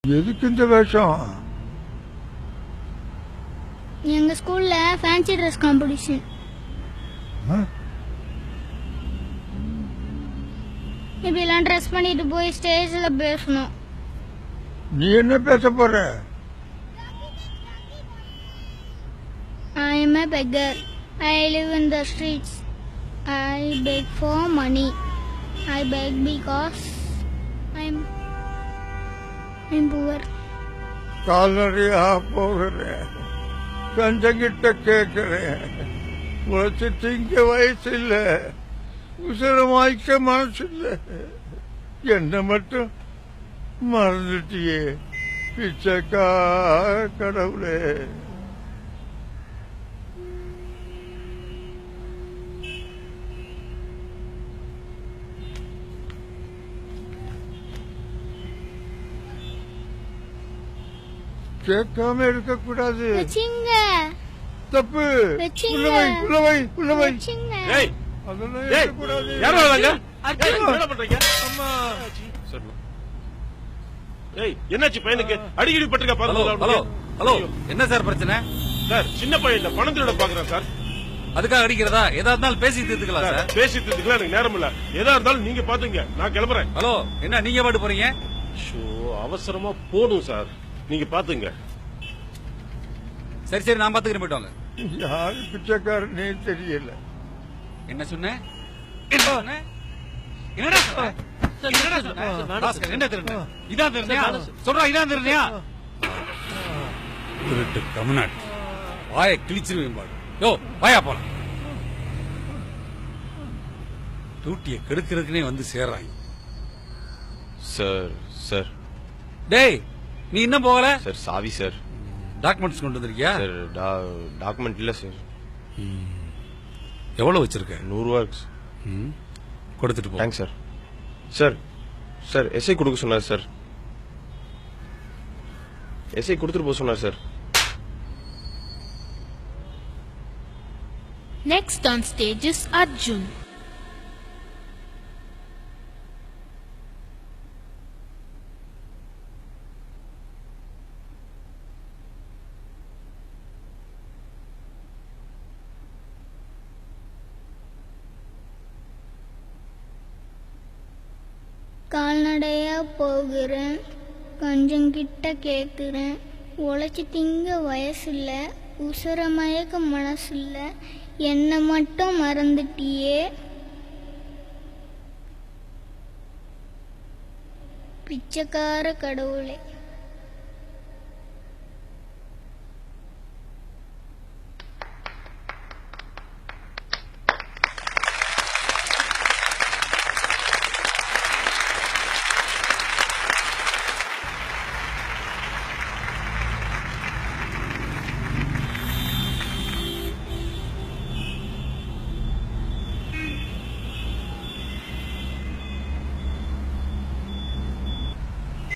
எதுக்கு இந்த வேஷம்? எங்க ஸ்கூல்ல ஃபேன்சி ட்ரெஸ் காம்படிஷன். இப்படிலாம் ட்ரெஸ் பண்ணிட்டு போய் ஸ்டேஜ்ல பேசணும். நீ என்ன பேச போற? I am a beggar. I live in the streets. I beg for money. I beg because I'm poor. கால்நடையா போகிறேன், கஞ்சங்கிட்ட கேட்கிறேன். உழைச்சி திங்க வயசு இல்ல, உசரமாய்க்க மனசு இல்ல. என்ன மட்டும் மறந்துட்டியே பிச்சைக்கா கடவுளே. கேட்காம இருக்க கூடாது. தப்பு. என்னாச்சு பையனுக்கு? அடிக்கடி பட்டிருக்க. ஹலோ, என்ன சார் பிரச்சனை? சார் சின்ன பையன் பணம் திருட பாக்குறேன் சார். அதுக்காக அடிக்கிறதா? எதா இருந்தாலும் பேசி தீர்த்துக்கலாம் சார். பேசி தீர்த்துக்கலாம், எனக்கு நேரம் இல்ல. எதா இருந்தாலும் நீங்க பாத்துங்க, நான் கிளம்புறேன். ஹலோ, என்ன நீங்க பாட்டு போறீங்க? அவசரமா போடும் சார், நீங்க பாத்துங்க. சரி நான் பாத்துக்கிறேன், போயிட்டு வாங்க. யாரு பிச்சைக்காரனே தெரியல. என்ன சொன்ன? என்னடா சொன்ன? என்ன திருட? இதான் திருடியா? சொல்றா, இதான் திருடியா? திருட்டு கமநாட் வாயை கிழிச்சிருவேன் பாடு. யோ, வாயா போலாம். டூட்டியை கெடுக்கிறதுக்குனே வந்து சேர்றாங்க. சார் டேய், நீ இன்னும் போகல? சார் சாவி சார். டாக்குமெண்ட்ஸ் கொண்டு வந்திருக்கியா? சார் டாக்குமெண்ட் இல்ல சார். எவ்வளவு வச்சிருக்க? 100 ரூபா இருக்கு. கொடுத்துட்டு போ. Thanks sir. Sir sir SI கொடுக்க சொன்னார் சார். எஸ்ஐ கொடுத்துட்டு போக சொன்னார் sir. Next on stage is Arjun. கால்நடையா போகிறேன், கொஞ்சம் கிட்ட கேட்குறேன். உழைச்சி திங்க வயசு இல்ல, உசுர மயக்க மனசு இல்ல. என்ன மட்டும் மறந்துட்டியே பிச்சைக்கார கடவுளே.